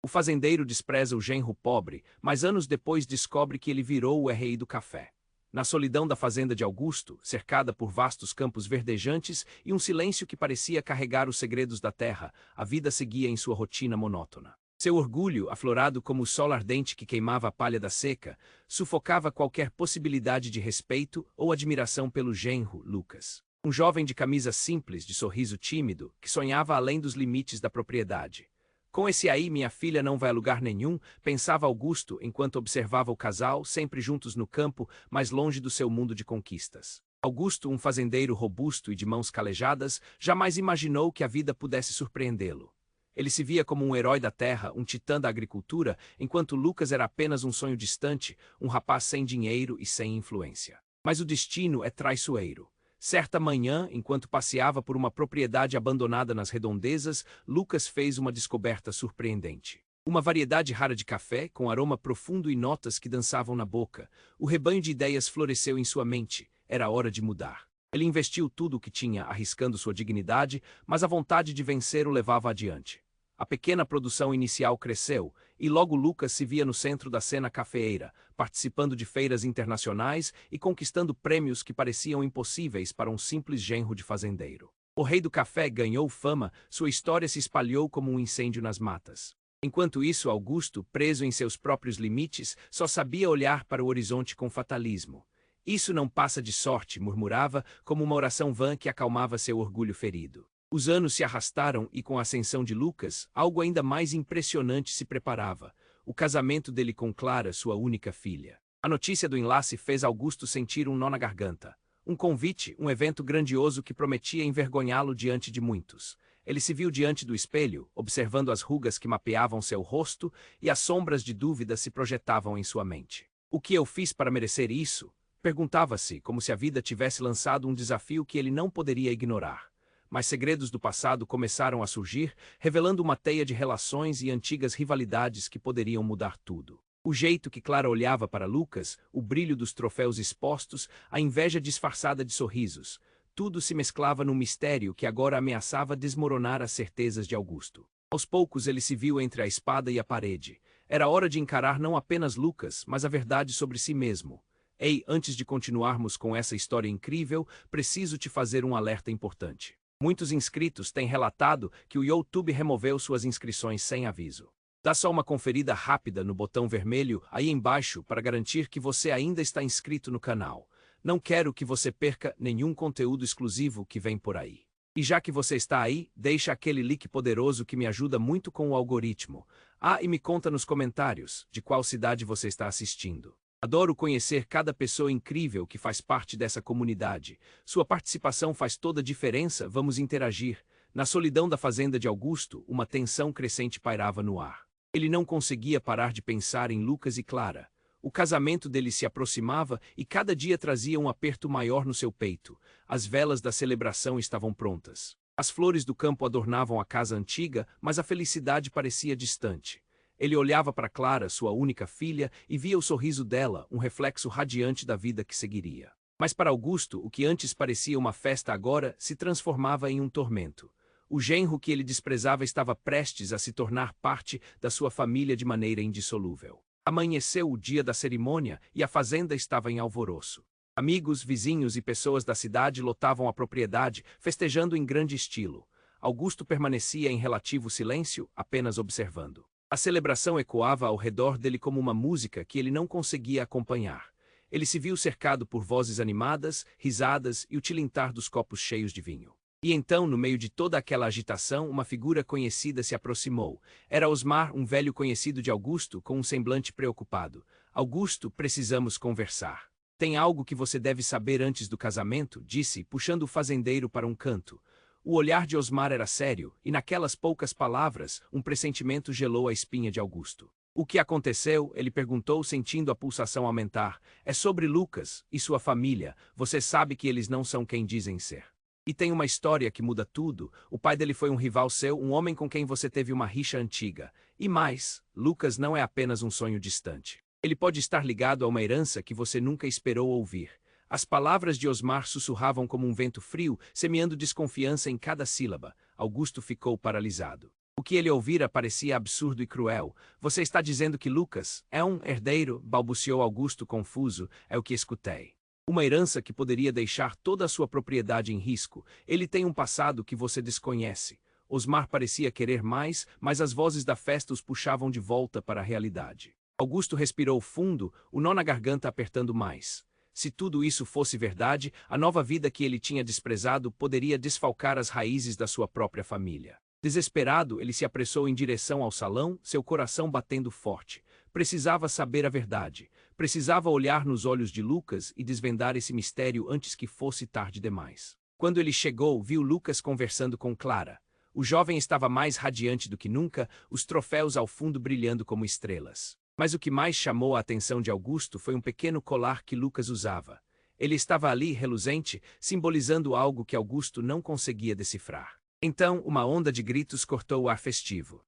O fazendeiro despreza o genro pobre, mas anos depois descobre que ele virou o rei do café. Na solidão da fazenda de Augusto, cercada por vastos campos verdejantes e um silêncio que parecia carregar os segredos da terra, a vida seguia em sua rotina monótona. Seu orgulho, aflorado como o sol ardente que queimava a palha da seca, sufocava qualquer possibilidade de respeito ou admiração pelo genro, Lucas. Um jovem de camisa simples, de sorriso tímido, que sonhava além dos limites da propriedade. Com esse aí minha filha não vai a lugar nenhum, pensava Augusto enquanto observava o casal, sempre juntos no campo, mas longe do seu mundo de conquistas. Augusto, um fazendeiro robusto e de mãos calejadas, jamais imaginou que a vida pudesse surpreendê-lo. Ele se via como um herói da terra, um titã da agricultura, enquanto Lucas era apenas um sonho distante, um rapaz sem dinheiro e sem influência. Mas o destino é traiçoeiro. Certa manhã, enquanto passeava por uma propriedade abandonada nas redondezas, Lucas fez uma descoberta surpreendente. Uma variedade rara de café, com aroma profundo e notas que dançavam na boca. O rebanho de ideias floresceu em sua mente. Era hora de mudar. Ele investiu tudo o que tinha, arriscando sua dignidade, mas a vontade de vencer o levava adiante. A pequena produção inicial cresceu, e logo Lucas se via no centro da cena cafeeira, participando de feiras internacionais e conquistando prêmios que pareciam impossíveis para um simples genro de fazendeiro. O rei do café ganhou fama, sua história se espalhou como um incêndio nas matas. Enquanto isso, Augusto, preso em seus próprios limites, só sabia olhar para o horizonte com fatalismo. Isso não passa de sorte, murmurava, como uma oração vã que acalmava seu orgulho ferido. Os anos se arrastaram e, com a ascensão de Lucas, algo ainda mais impressionante se preparava: o casamento dele com Clara, sua única filha. A notícia do enlace fez Augusto sentir um nó na garganta. Um convite, um evento grandioso que prometia envergonhá-lo diante de muitos. Ele se viu diante do espelho, observando as rugas que mapeavam seu rosto e as sombras de dúvida se projetavam em sua mente. O que eu fiz para merecer isso? Perguntava-se, como se a vida tivesse lançado um desafio que ele não poderia ignorar. Mas segredos do passado começaram a surgir, revelando uma teia de relações e antigas rivalidades que poderiam mudar tudo. O jeito que Clara olhava para Lucas, o brilho dos troféus expostos, a inveja disfarçada de sorrisos, tudo se mesclava num mistério que agora ameaçava desmoronar as certezas de Augusto. Aos poucos ele se viu entre a espada e a parede. Era hora de encarar não apenas Lucas, mas a verdade sobre si mesmo. Ei, antes de continuarmos com essa história incrível, preciso te fazer um alerta importante. Muitos inscritos têm relatado que o YouTube removeu suas inscrições sem aviso. Dá só uma conferida rápida no botão vermelho aí embaixo para garantir que você ainda está inscrito no canal. Não quero que você perca nenhum conteúdo exclusivo que vem por aí. E já que você está aí, deixa aquele like poderoso que me ajuda muito com o algoritmo. Ah, e me conta nos comentários de qual cidade você está assistindo. Adoro conhecer cada pessoa incrível que faz parte dessa comunidade. Sua participação faz toda a diferença, vamos interagir. Na solidão da fazenda de Augusto, uma tensão crescente pairava no ar. Ele não conseguia parar de pensar em Lucas e Clara. O casamento deles se aproximava e cada dia trazia um aperto maior no seu peito. As velas da celebração estavam prontas. As flores do campo adornavam a casa antiga, mas a felicidade parecia distante. Ele olhava para Clara, sua única filha, e via o sorriso dela, um reflexo radiante da vida que seguiria. Mas para Augusto, o que antes parecia uma festa agora se transformava em um tormento. O genro que ele desprezava estava prestes a se tornar parte da sua família de maneira indissolúvel. Amanheceu o dia da cerimônia e a fazenda estava em alvoroço. Amigos, vizinhos e pessoas da cidade lotavam a propriedade, festejando em grande estilo. Augusto permanecia em relativo silêncio, apenas observando. A celebração ecoava ao redor dele como uma música que ele não conseguia acompanhar. Ele se viu cercado por vozes animadas, risadas e o tilintar dos copos cheios de vinho. E então, no meio de toda aquela agitação, uma figura conhecida se aproximou. Era Osmar, um velho conhecido de Augusto, com um semblante preocupado. Augusto, precisamos conversar. Tem algo que você deve saber antes do casamento, disse, puxando o fazendeiro para um canto. O olhar de Osmar era sério, e naquelas poucas palavras, um pressentimento gelou a espinha de Augusto. O que aconteceu? Ele perguntou, sentindo a pulsação aumentar. É sobre Lucas e sua família. Você sabe que eles não são quem dizem ser. E tem uma história que muda tudo. O pai dele foi um rival seu, um homem com quem você teve uma rixa antiga. E mais, Lucas não é apenas um sonho distante. Ele pode estar ligado a uma herança que você nunca esperou ouvir. As palavras de Osmar sussurravam como um vento frio, semeando desconfiança em cada sílaba. Augusto ficou paralisado. O que ele ouvira parecia absurdo e cruel. Você está dizendo que Lucas é um herdeiro? Balbuciou Augusto confuso. É o que escutei. Uma herança que poderia deixar toda a sua propriedade em risco. Ele tem um passado que você desconhece. Osmar parecia querer mais, mas as vozes da festa os puxavam de volta para a realidade. Augusto respirou fundo, o nó na garganta apertando mais. Se tudo isso fosse verdade, a nova vida que ele tinha desprezado poderia desfalcar as raízes da sua própria família. Desesperado, ele se apressou em direção ao salão, seu coração batendo forte. Precisava saber a verdade. Precisava olhar nos olhos de Lucas e desvendar esse mistério antes que fosse tarde demais. Quando ele chegou, viu Lucas conversando com Clara. O jovem estava mais radiante do que nunca, os troféus ao fundo brilhando como estrelas. Mas o que mais chamou a atenção de Augusto foi um pequeno colar que Lucas usava. Ele estava ali, reluzente, simbolizando algo que Augusto não conseguia decifrar. Então, uma onda de gritos cortou o ar festivo.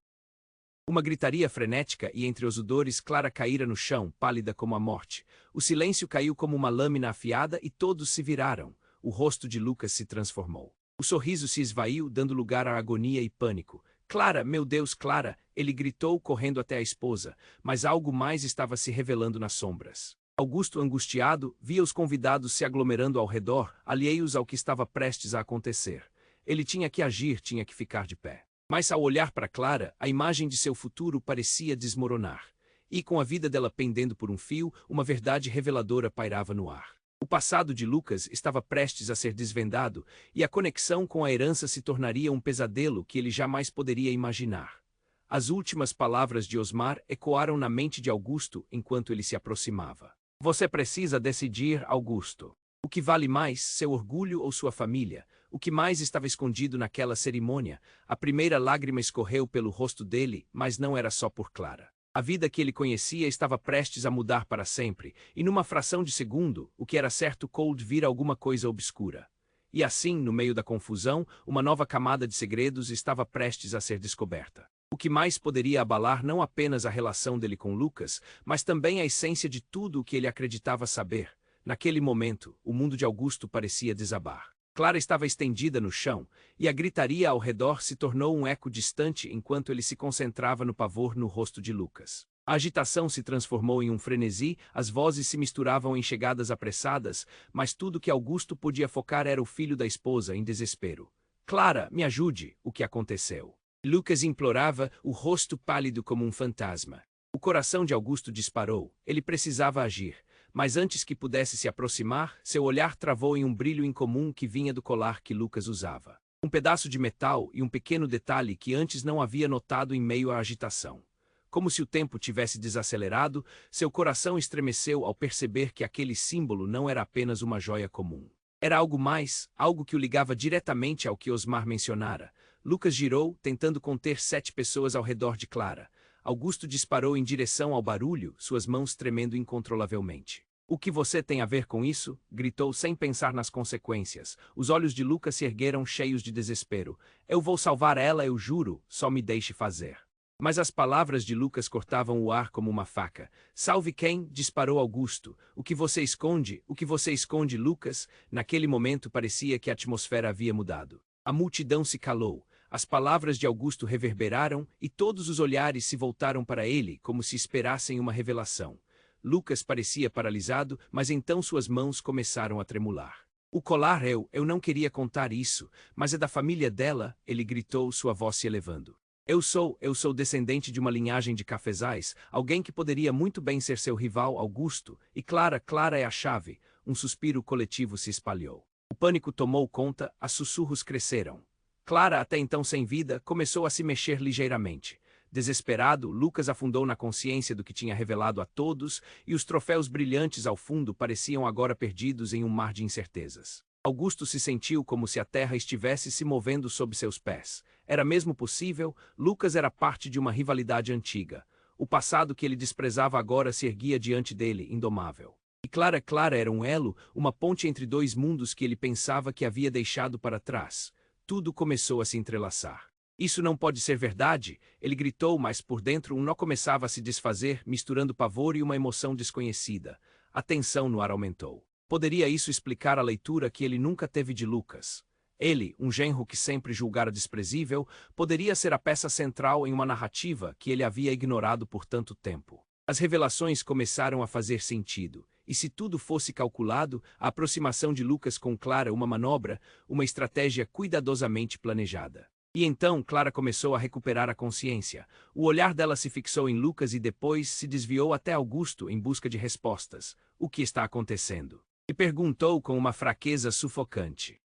Uma gritaria frenética e entre os odores Clara caíra no chão, pálida como a morte. O silêncio caiu como uma lâmina afiada e todos se viraram. O rosto de Lucas se transformou. O sorriso se esvaiu, dando lugar à agonia e pânico. Clara, meu Deus, Clara! Ele gritou, correndo até a esposa, mas algo mais estava se revelando nas sombras. Augusto, angustiado, via os convidados se aglomerando ao redor, alheios ao que estava prestes a acontecer. Ele tinha que agir, tinha que ficar de pé. Mas ao olhar para Clara, a imagem de seu futuro parecia desmoronar. E com a vida dela pendendo por um fio, uma verdade reveladora pairava no ar. O passado de Lucas estava prestes a ser desvendado, e a conexão com a herança se tornaria um pesadelo que ele jamais poderia imaginar. As últimas palavras de Osmar ecoaram na mente de Augusto enquanto ele se aproximava. Você precisa decidir, Augusto. O que vale mais, seu orgulho ou sua família? O que mais estava escondido naquela cerimônia? A primeira lágrima escorreu pelo rosto dele, mas não era só por Clara. A vida que ele conhecia estava prestes a mudar para sempre, e numa fração de segundo, o que era certo Cold vira alguma coisa obscura. E assim, no meio da confusão, uma nova camada de segredos estava prestes a ser descoberta. O que mais poderia abalar não apenas a relação dele com Lucas, mas também a essência de tudo o que ele acreditava saber. Naquele momento, o mundo de Augusto parecia desabar. Clara estava estendida no chão, e a gritaria ao redor se tornou um eco distante enquanto ele se concentrava no pavor no rosto de Lucas. A agitação se transformou em um frenesi, as vozes se misturavam em chegadas apressadas, mas tudo que Augusto podia focar era o filho da esposa em desespero. Clara, me ajude, o que aconteceu? Lucas implorava, o rosto pálido como um fantasma. O coração de Augusto disparou, ele precisava agir. Mas antes que pudesse se aproximar, seu olhar travou em um brilho incomum que vinha do colar que Lucas usava. Um pedaço de metal e um pequeno detalhe que antes não havia notado em meio à agitação. Como se o tempo tivesse desacelerado, seu coração estremeceu ao perceber que aquele símbolo não era apenas uma joia comum. Era algo mais, algo que o ligava diretamente ao que Osmar mencionara. Lucas girou, tentando conter 7 pessoas ao redor de Clara. Augusto disparou em direção ao barulho, suas mãos tremendo incontrolavelmente. O que você tem a ver com isso? Gritou sem pensar nas consequências. Os olhos de Lucas se ergueram cheios de desespero. Eu vou salvar ela, eu juro, só me deixe fazer. Mas as palavras de Lucas cortavam o ar como uma faca. Salve quem? Disparou Augusto. O que você esconde? O que você esconde, Lucas? Naquele momento parecia que a atmosfera havia mudado. A multidão se calou. As palavras de Augusto reverberaram e todos os olhares se voltaram para ele como se esperassem uma revelação. Lucas parecia paralisado, mas então suas mãos começaram a tremular. O colar eu não queria contar isso, mas é da família dela, ele gritou, sua voz se elevando. Eu sou descendente de uma linhagem de cafezais, alguém que poderia muito bem ser seu rival, Augusto, e Clara é a chave. Um suspiro coletivo se espalhou. O pânico tomou conta, as sussurros cresceram. Clara, até então sem vida, começou a se mexer ligeiramente. Desesperado, Lucas afundou na consciência do que tinha revelado a todos, e os troféus brilhantes ao fundo pareciam agora perdidos em um mar de incertezas. Augusto se sentiu como se a terra estivesse se movendo sob seus pés. Era mesmo possível? Lucas era parte de uma rivalidade antiga. O passado que ele desprezava agora se erguia diante dele, indomável. E Clara era um elo, uma ponte entre dois mundos que ele pensava que havia deixado para trás. Tudo começou a se entrelaçar. Isso não pode ser verdade, ele gritou, mas por dentro um nó começava a se desfazer, misturando pavor e uma emoção desconhecida. A tensão no ar aumentou. Poderia isso explicar a leitura que ele nunca teve de Lucas? Ele, um genro que sempre julgara desprezível, poderia ser a peça central em uma narrativa que ele havia ignorado por tanto tempo. As revelações começaram a fazer sentido, e se tudo fosse calculado, a aproximação de Lucas com Clara uma manobra, uma estratégia cuidadosamente planejada. E então Clara começou a recuperar a consciência. O olhar dela se fixou em Lucas e depois se desviou até Augusto em busca de respostas. O que está acontecendo? E perguntou com uma fraqueza sufocante.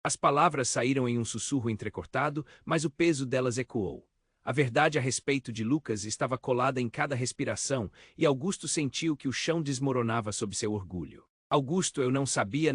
As palavras saíram em um sussurro entrecortado, mas o peso delas ecoou. A verdade a respeito de Lucas estava colada em cada respiração, e Augusto sentiu que o chão desmoronava sob seu orgulho. Augusto, eu não sabia,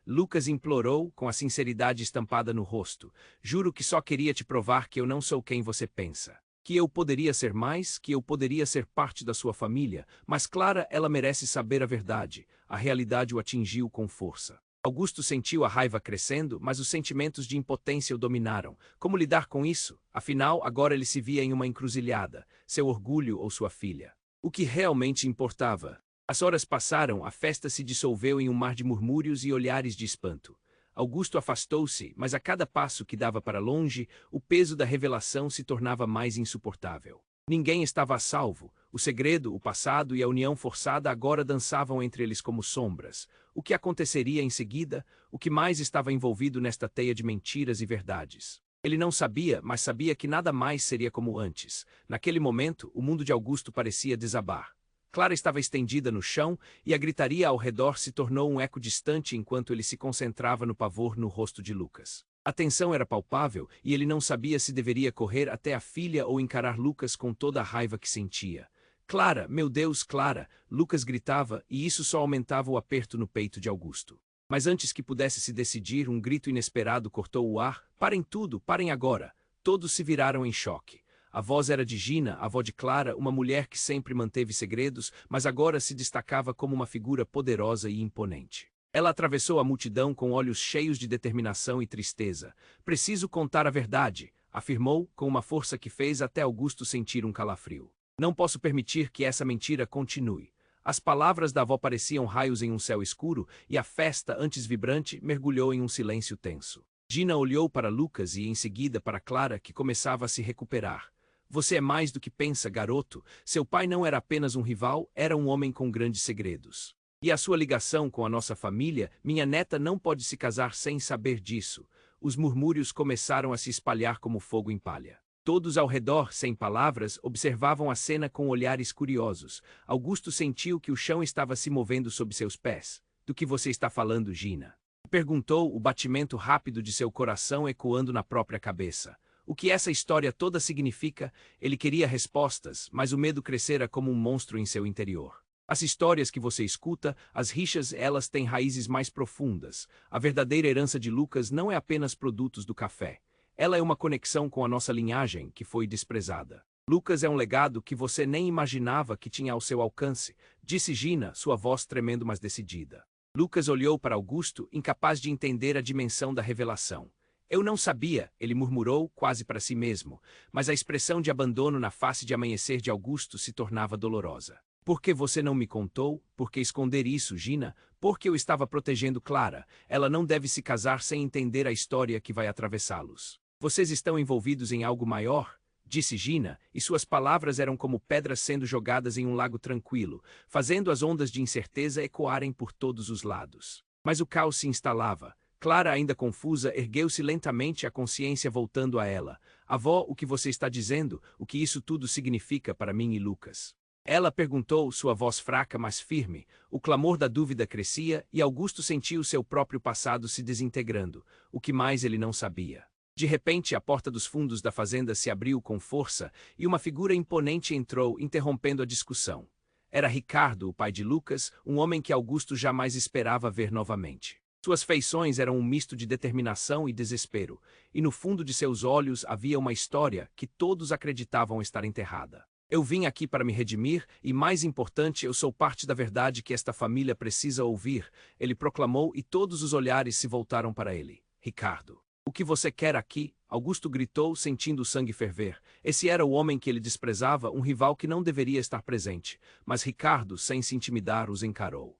Lucas implorou, com a sinceridade estampada no rosto. Juro que só queria te provar que eu não sou quem você pensa. Que eu poderia ser mais, que eu poderia ser parte da sua família, mas Clara, ela merece saber a verdade. A realidade o atingiu com força. Augusto sentiu a raiva crescendo, mas os sentimentos de impotência o dominaram. Como lidar com isso? Afinal, agora ele se via em uma encruzilhada, seu orgulho ou sua filha. O que realmente importava? As horas passaram, a festa se dissolveu em um mar de murmúrios e olhares de espanto. Augusto afastou-se, mas a cada passo que dava para longe, o peso da revelação se tornava mais insuportável. Ninguém estava a salvo. O segredo, o passado e a união forçada agora dançavam entre eles como sombras. O que aconteceria em seguida? O que mais estava envolvido nesta teia de mentiras e verdades? Ele não sabia, mas sabia que nada mais seria como antes. Naquele momento, o mundo de Augusto parecia desabar. Clara estava estendida no chão, e a gritaria ao redor se tornou um eco distante enquanto ele se concentrava no pavor no rosto de Lucas. A tensão era palpável, e ele não sabia se deveria correr até a filha ou encarar Lucas com toda a raiva que sentia. Clara, meu Deus, Clara! Lucas gritava, e isso só aumentava o aperto no peito de Augusto. Mas antes que pudesse se decidir, um grito inesperado cortou o ar. Parem tudo, parem agora! Todos se viraram em choque. A voz era de Gina, a avó de Clara, uma mulher que sempre manteve segredos, mas agora se destacava como uma figura poderosa e imponente. Ela atravessou a multidão com olhos cheios de determinação e tristeza. Preciso contar a verdade, afirmou, com uma força que fez até Augusto sentir um calafrio. Não posso permitir que essa mentira continue. As palavras da avó pareciam raios em um céu escuro, e a festa, antes vibrante, mergulhou em um silêncio tenso. Gina olhou para Lucas e em seguida para Clara, que começava a se recuperar. Você é mais do que pensa, garoto. Seu pai não era apenas um rival, era um homem com grandes segredos. E a sua ligação com a nossa família, minha neta não pode se casar sem saber disso. Os murmúrios começaram a se espalhar como fogo em palha. Todos ao redor, sem palavras, observavam a cena com olhares curiosos. Augusto sentiu que o chão estava se movendo sob seus pés. Do que você está falando, Gina? Perguntou, o batimento rápido de seu coração ecoando na própria cabeça. O que essa história toda significa? Ele queria respostas, mas o medo crescera como um monstro em seu interior. As histórias que você escuta, as rixas, elas têm raízes mais profundas. A verdadeira herança de Lucas não é apenas produtos do café. Ela é uma conexão com a nossa linhagem, que foi desprezada. Lucas é um legado que você nem imaginava que tinha ao seu alcance, disse Gina, sua voz tremendo mas decidida. Lucas olhou para Augusto, incapaz de entender a dimensão da revelação. Eu não sabia, ele murmurou, quase para si mesmo, mas a expressão de abandono na face de amanhecer de Augusto se tornava dolorosa. Por que você não me contou? Por que esconder isso, Gina? Porque eu estava protegendo Clara. Ela não deve se casar sem entender a história que vai atravessá-los. Vocês estão envolvidos em algo maior? Disse Gina, e suas palavras eram como pedras sendo jogadas em um lago tranquilo, fazendo as ondas de incerteza ecoarem por todos os lados. Mas o caos se instalava. Clara, ainda confusa, ergueu-se lentamente, a consciência voltando a ela. Avó, o que você está dizendo? O que isso tudo significa para mim e Lucas? Ela perguntou, sua voz fraca mas firme. O clamor da dúvida crescia, e Augusto sentiu seu próprio passado se desintegrando. O que mais ele não sabia? De repente, a porta dos fundos da fazenda se abriu com força, e uma figura imponente entrou, interrompendo a discussão. Era Ricardo, o pai de Lucas, um homem que Augusto jamais esperava ver novamente. Suas feições eram um misto de determinação e desespero, e no fundo de seus olhos havia uma história que todos acreditavam estar enterrada. Eu vim aqui para me redimir, e mais importante, eu sou parte da verdade que esta família precisa ouvir, ele proclamou, e todos os olhares se voltaram para ele. Ricardo. O que você quer aqui? Augusto gritou, sentindo o sangue ferver. Esse era o homem que ele desprezava, um rival que não deveria estar presente. Mas Ricardo, sem se intimidar, os encarou.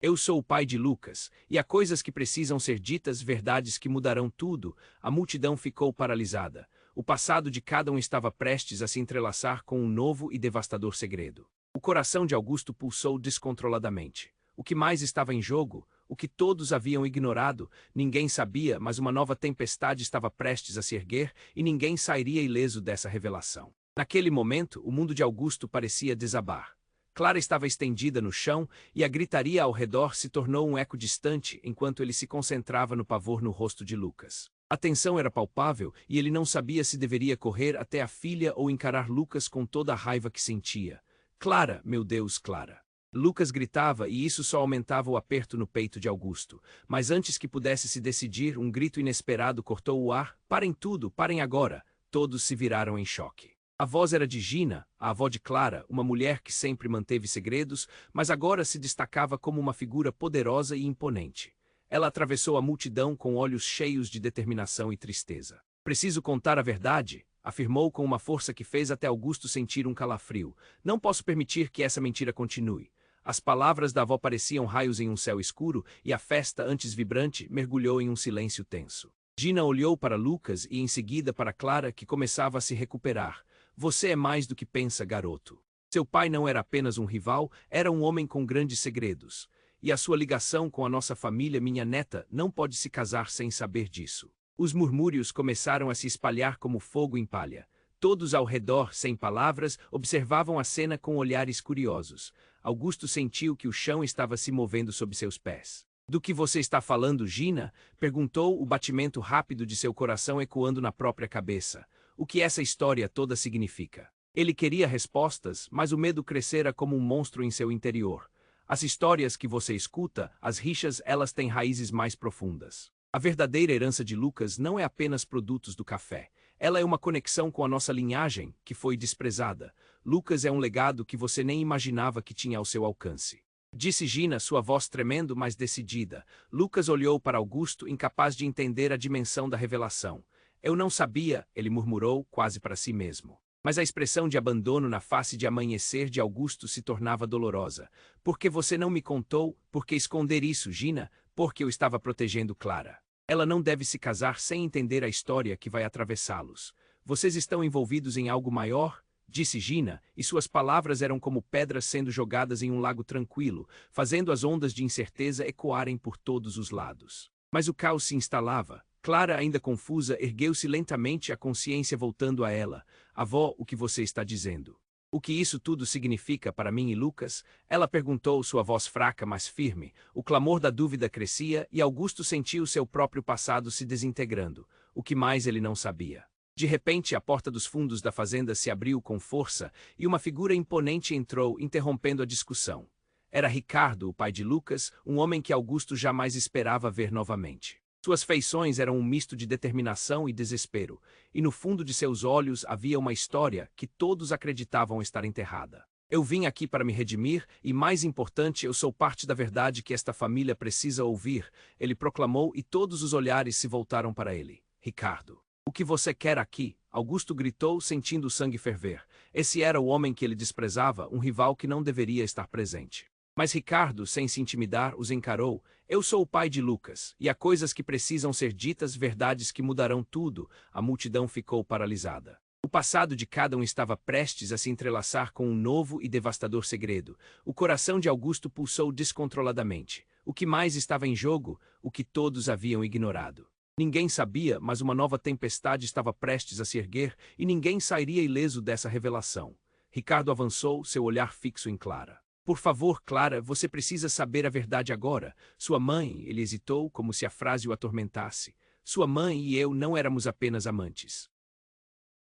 Eu sou o pai de Lucas, e há coisas que precisam ser ditas, verdades que mudarão tudo. A multidão ficou paralisada. O passado de cada um estava prestes a se entrelaçar com um novo e devastador segredo. O coração de Augusto pulsou descontroladamente. O que mais estava em jogo? O que todos haviam ignorado? Ninguém sabia, mas uma nova tempestade estava prestes a se erguer e ninguém sairia ileso dessa revelação. Naquele momento, o mundo de Augusto parecia desabar. Clara estava estendida no chão e a gritaria ao redor se tornou um eco distante enquanto ele se concentrava no pavor no rosto de Lucas. A tensão era palpável e ele não sabia se deveria correr até a filha ou encarar Lucas com toda a raiva que sentia. Clara, meu Deus, Clara! Lucas gritava e isso só aumentava o aperto no peito de Augusto. Mas antes que pudesse se decidir, um grito inesperado cortou o ar. Parem tudo, parem agora! Todos se viraram em choque. A voz era de Gina, a avó de Clara, uma mulher que sempre manteve segredos, mas agora se destacava como uma figura poderosa e imponente. Ela atravessou a multidão com olhos cheios de determinação e tristeza. Preciso contar a verdade, afirmou com uma força que fez até Augusto sentir um calafrio. Não posso permitir que essa mentira continue. As palavras da avó pareciam raios em um céu escuro e a festa, antes vibrante, mergulhou em um silêncio tenso. Gina olhou para Lucas e em seguida para Clara, que começava a se recuperar. Você é mais do que pensa, garoto. Seu pai não era apenas um rival, era um homem com grandes segredos. E a sua ligação com a nossa família, minha neta, não pode se casar sem saber disso. Os murmúrios começaram a se espalhar como fogo em palha. Todos ao redor, sem palavras, observavam a cena com olhares curiosos. Augusto sentiu que o chão estava se movendo sob seus pés. Do que você está falando, Gina? Perguntou, o batimento rápido de seu coração ecoando na própria cabeça. O que essa história toda significa? Ele queria respostas, mas o medo crescera como um monstro em seu interior. As histórias que você escuta, as rixas, elas têm raízes mais profundas. A verdadeira herança de Lucas não é apenas produtos do café. Ela é uma conexão com a nossa linhagem, que foi desprezada. Lucas é um legado que você nem imaginava que tinha ao seu alcance. Disse Gina, sua voz tremendo, mas decidida. Lucas olhou para Augusto, incapaz de entender a dimensão da revelação. Eu não sabia, ele murmurou, quase para si mesmo. Mas a expressão de abandono na face de amanhecer de Augusto se tornava dolorosa. Por que você não me contou? Por que esconder isso, Gina? Porque eu estava protegendo Clara. Ela não deve se casar sem entender a história que vai atravessá-los. Vocês estão envolvidos em algo maior? Disse Gina, e suas palavras eram como pedras sendo jogadas em um lago tranquilo, fazendo as ondas de incerteza ecoarem por todos os lados. Mas o caos se instalava. Clara, ainda confusa, ergueu-se lentamente, a consciência voltando a ela. Avó, o que você está dizendo? O que isso tudo significa para mim e Lucas? Ela perguntou, sua voz fraca, mas firme. O clamor da dúvida crescia e Augusto sentiu seu próprio passado se desintegrando. O que mais ele não sabia? De repente, a porta dos fundos da fazenda se abriu com força e uma figura imponente entrou, interrompendo a discussão. Era Ricardo, o pai de Lucas, um homem que Augusto jamais esperava ver novamente. Suas feições eram um misto de determinação e desespero, e no fundo de seus olhos havia uma história que todos acreditavam estar enterrada. Eu vim aqui para me redimir, e mais importante, eu sou parte da verdade que esta família precisa ouvir, ele proclamou e todos os olhares se voltaram para ele. Ricardo. O que você quer aqui? Augusto gritou, sentindo o sangue ferver. Esse era o homem que ele desprezava, um rival que não deveria estar presente. Mas Ricardo, sem se intimidar, os encarou. Eu sou o pai de Lucas, e há coisas que precisam ser ditas, verdades que mudarão tudo. A multidão ficou paralisada. O passado de cada um estava prestes a se entrelaçar com um novo e devastador segredo. O coração de Augusto pulsou descontroladamente. O que mais estava em jogo? O que todos haviam ignorado. Ninguém sabia, mas uma nova tempestade estava prestes a se erguer e ninguém sairia ileso dessa revelação. Ricardo avançou, seu olhar fixo em Clara. Por favor, Clara, você precisa saber a verdade agora. Sua mãe, ele hesitou, como se a frase o atormentasse. Sua mãe e eu não éramos apenas amantes.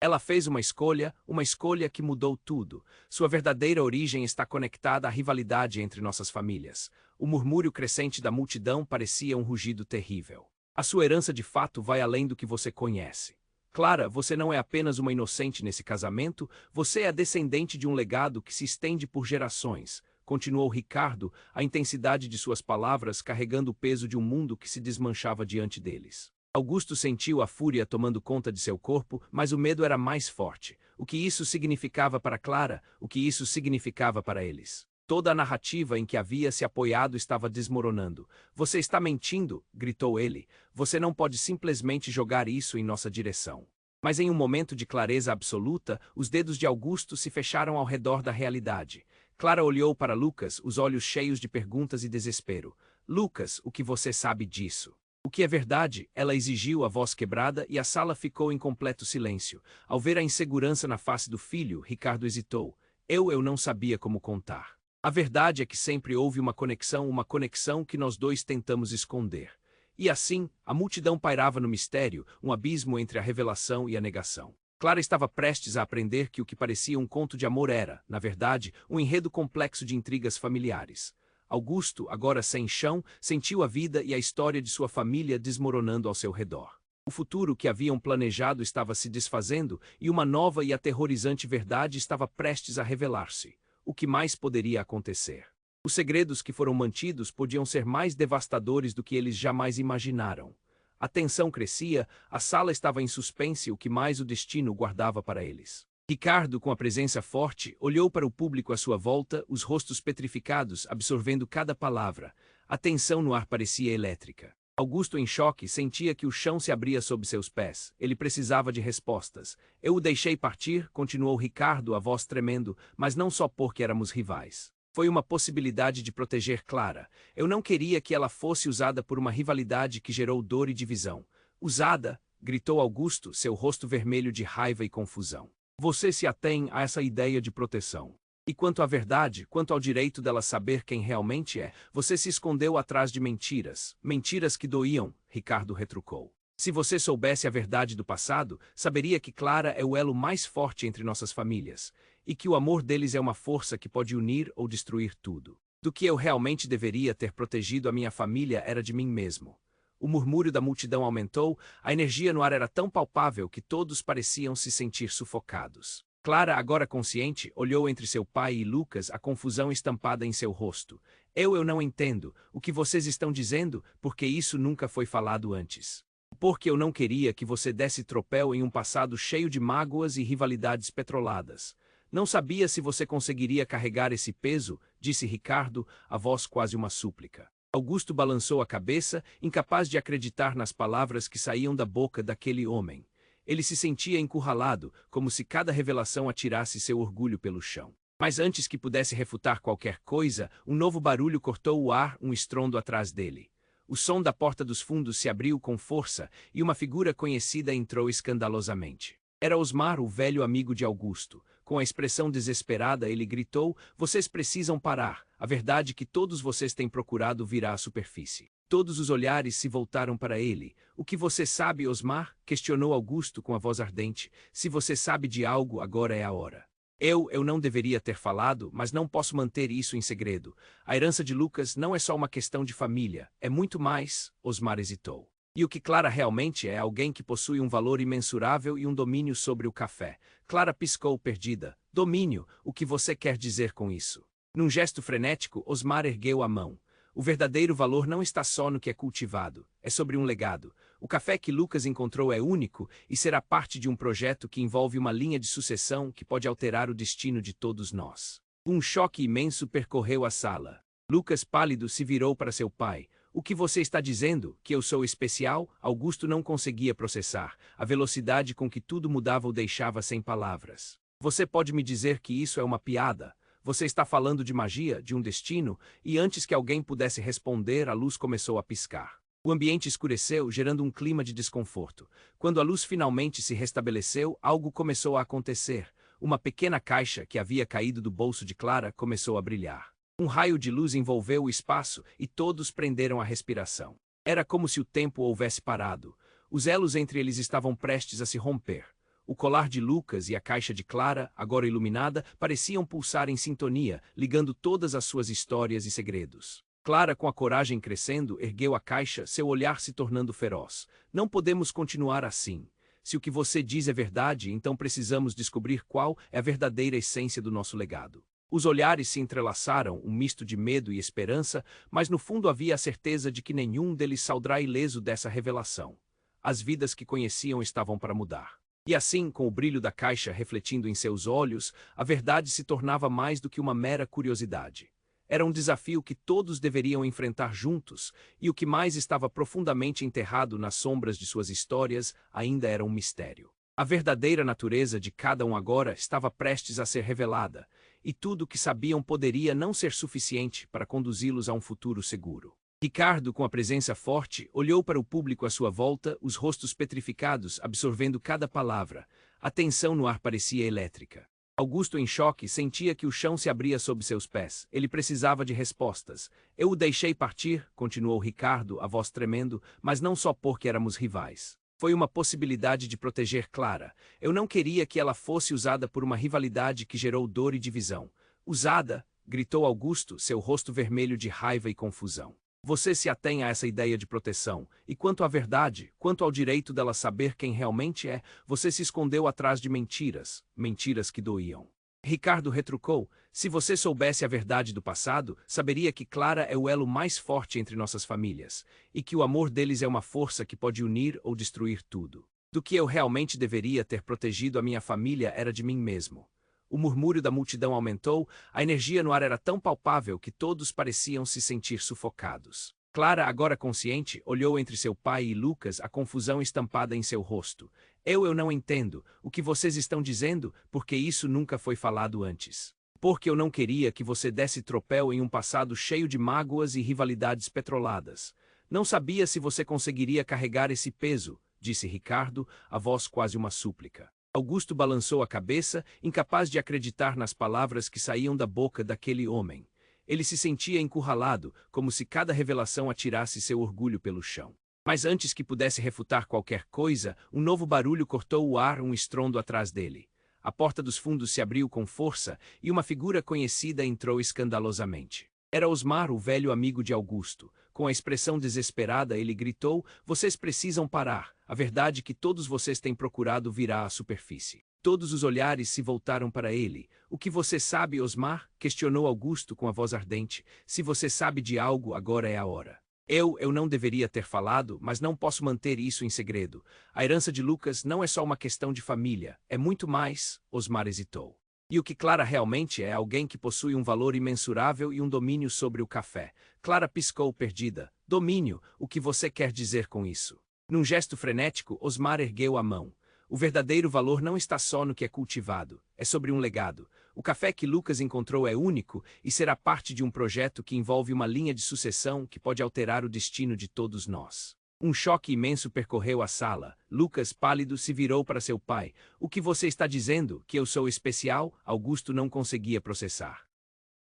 Ela fez uma escolha que mudou tudo. Sua verdadeira origem está conectada à rivalidade entre nossas famílias. O murmúrio crescente da multidão parecia um rugido terrível. A sua herança de fato vai além do que você conhece. Clara, você não é apenas uma inocente nesse casamento, você é a descendente de um legado que se estende por gerações. Continuou Ricardo, a intensidade de suas palavras carregando o peso de um mundo que se desmanchava diante deles. Augusto sentiu a fúria tomando conta de seu corpo, mas o medo era mais forte. O que isso significava para Clara? O que isso significava para eles? Toda a narrativa em que havia se apoiado estava desmoronando. Você está mentindo, gritou ele. Você não pode simplesmente jogar isso em nossa direção. Mas em um momento de clareza absoluta, os dedos de Augusto se fecharam ao redor da realidade. Clara olhou para Lucas, os olhos cheios de perguntas e desespero. Lucas, o que você sabe disso? O que é verdade? Ela exigiu, a voz quebrada, e a sala ficou em completo silêncio. Ao ver a insegurança na face do filho, Ricardo hesitou. Eu não sabia como contar. A verdade é que sempre houve uma conexão que nós dois tentamos esconder. E assim, a multidão pairava no mistério, um abismo entre a revelação e a negação. Clara estava prestes a aprender que o que parecia um conto de amor era, na verdade, um enredo complexo de intrigas familiares. Augusto, agora sem chão, sentiu a vida e a história de sua família desmoronando ao seu redor. O futuro que haviam planejado estava se desfazendo e uma nova e aterrorizante verdade estava prestes a revelar-se. O que mais poderia acontecer? Os segredos que foram mantidos podiam ser mais devastadores do que eles jamais imaginaram. A tensão crescia, a sala estava em suspense, o que mais o destino guardava para eles. Ricardo, com a presença forte, olhou para o público à sua volta, os rostos petrificados, absorvendo cada palavra. A tensão no ar parecia elétrica. Augusto, em choque, sentia que o chão se abria sob seus pés. Ele precisava de respostas. Eu o deixei partir, continuou Ricardo, a voz tremendo, mas não só porque éramos rivais. Foi uma possibilidade de proteger Clara. Eu não queria que ela fosse usada por uma rivalidade que gerou dor e divisão. Usada? Gritou Augusto, seu rosto vermelho de raiva e confusão. Você se atém a essa ideia de proteção. E quanto à verdade, quanto ao direito dela saber quem realmente é, você se escondeu atrás de mentiras. Mentiras que doíam, Ricardo retrucou. Se você soubesse a verdade do passado, saberia que Clara é o elo mais forte entre nossas famílias, e que o amor deles é uma força que pode unir ou destruir tudo. Do que eu realmente deveria ter protegido a minha família era de mim mesmo. O murmúrio da multidão aumentou, a energia no ar era tão palpável que todos pareciam se sentir sufocados. Clara, agora consciente, olhou entre seu pai e Lucas, a confusão estampada em seu rosto. Eu não entendo o que vocês estão dizendo, porque isso nunca foi falado antes. Porque eu não queria que você desse tropel em um passado cheio de mágoas e rivalidades petroladas. Não sabia se você conseguiria carregar esse peso, disse Ricardo, a voz quase uma súplica. Augusto balançou a cabeça, incapaz de acreditar nas palavras que saíam da boca daquele homem. Ele se sentia encurralado, como se cada revelação atirasse seu orgulho pelo chão. Mas antes que pudesse refutar qualquer coisa, um novo barulho cortou o ar, um estrondo atrás dele. O som da porta dos fundos se abriu com força e uma figura conhecida entrou escandalosamente. Era Osmar, o velho amigo de Augusto. Com a expressão desesperada, ele gritou: "Vocês precisam parar. A verdade que todos vocês têm procurado virá à superfície." Todos os olhares se voltaram para ele. "O que você sabe, Osmar?" questionou Augusto com a voz ardente. "Se você sabe de algo, agora é a hora." Eu não deveria ter falado, mas não posso manter isso em segredo. A herança de Lucas não é só uma questão de família, é muito mais, Osmar hesitou. E o que Clara realmente é alguém que possui um valor imensurável e um domínio sobre o café. Clara piscou perdida. Domínio, o que você quer dizer com isso? Num gesto frenético, Osmar ergueu a mão. O verdadeiro valor não está só no que é cultivado, é sobre um legado. O café que Lucas encontrou é único e será parte de um projeto que envolve uma linha de sucessão que pode alterar o destino de todos nós. Um choque imenso percorreu a sala. Lucas, pálido, se virou para seu pai. "O que você está dizendo? Que eu sou especial?" Augusto não conseguia processar. A velocidade com que tudo mudava o deixava sem palavras. "Você pode me dizer que isso é uma piada? Você está falando de magia, de um destino?" E antes que alguém pudesse responder, a luz começou a piscar. O ambiente escureceu, gerando um clima de desconforto. Quando a luz finalmente se restabeleceu, algo começou a acontecer. Uma pequena caixa que havia caído do bolso de Clara começou a brilhar. Um raio de luz envolveu o espaço e todos prenderam a respiração. Era como se o tempo houvesse parado. Os elos entre eles estavam prestes a se romper. O colar de Lucas e a caixa de Clara, agora iluminada, pareciam pulsar em sintonia, ligando todas as suas histórias e segredos. Clara, com a coragem crescendo, ergueu a caixa, seu olhar se tornando feroz. "Não podemos continuar assim. Se o que você diz é verdade, então precisamos descobrir qual é a verdadeira essência do nosso legado." Os olhares se entrelaçaram, um misto de medo e esperança, mas no fundo havia a certeza de que nenhum deles sairá ileso dessa revelação. As vidas que conheciam estavam para mudar. E assim, com o brilho da caixa refletindo em seus olhos, a verdade se tornava mais do que uma mera curiosidade. Era um desafio que todos deveriam enfrentar juntos, e o que mais estava profundamente enterrado nas sombras de suas histórias ainda era um mistério. A verdadeira natureza de cada um agora estava prestes a ser revelada, e tudo o que sabiam poderia não ser suficiente para conduzi-los a um futuro seguro. Ricardo, com a presença forte, olhou para o público à sua volta, os rostos petrificados, absorvendo cada palavra. A tensão no ar parecia elétrica. Augusto, em choque, sentia que o chão se abria sob seus pés. Ele precisava de respostas. Eu o deixei partir, continuou Ricardo, a voz tremendo, mas não só porque éramos rivais. Foi uma possibilidade de proteger Clara. Eu não queria que ela fosse usada por uma rivalidade que gerou dor e divisão. Usada, gritou Augusto, seu rosto vermelho de raiva e confusão. Você se atém a essa ideia de proteção, e quanto à verdade, quanto ao direito dela saber quem realmente é, você se escondeu atrás de mentiras, mentiras que doíam. Ricardo retrucou, se você soubesse a verdade do passado, saberia que Clara é o elo mais forte entre nossas famílias, e que o amor deles é uma força que pode unir ou destruir tudo. Do que eu realmente deveria ter protegido a minha família era de mim mesmo. O murmúrio da multidão aumentou, a energia no ar era tão palpável que todos pareciam se sentir sufocados. Clara, agora consciente, olhou entre seu pai e Lucas, a confusão estampada em seu rosto. Eu não entendo o que vocês estão dizendo, porque isso nunca foi falado antes. Porque eu não queria que você desse tropel em um passado cheio de mágoas e rivalidades petroladas. Não sabia se você conseguiria carregar esse peso, disse Ricardo, a voz quase uma súplica. Augusto balançou a cabeça, incapaz de acreditar nas palavras que saíam da boca daquele homem. Ele se sentia encurralado, como se cada revelação atirasse seu orgulho pelo chão. Mas antes que pudesse refutar qualquer coisa, um novo barulho cortou o ar, um estrondo atrás dele. A porta dos fundos se abriu com força e uma figura conhecida entrou escandalosamente. Era Osmar, o velho amigo de Augusto. Com a expressão desesperada, ele gritou, vocês precisam parar. A verdade que todos vocês têm procurado virá à superfície. Todos os olhares se voltaram para ele. O que você sabe, Osmar? Questionou Augusto com a voz ardente. Se você sabe de algo, agora é a hora. Eu não deveria ter falado, mas não posso manter isso em segredo. A herança de Lucas não é só uma questão de família, é muito mais, Osmar hesitou. E o que Clara realmente é alguém que possui um valor imensurável e um domínio sobre o café. Clara piscou perdida. Domínio, o que você quer dizer com isso? Num gesto frenético, Osmar ergueu a mão. O verdadeiro valor não está só no que é cultivado, é sobre um legado. O café que Lucas encontrou é único e será parte de um projeto que envolve uma linha de sucessão que pode alterar o destino de todos nós. Um choque imenso percorreu a sala. Lucas, pálido, se virou para seu pai. O que você está dizendo? Que eu sou especial? Augusto não conseguia processar.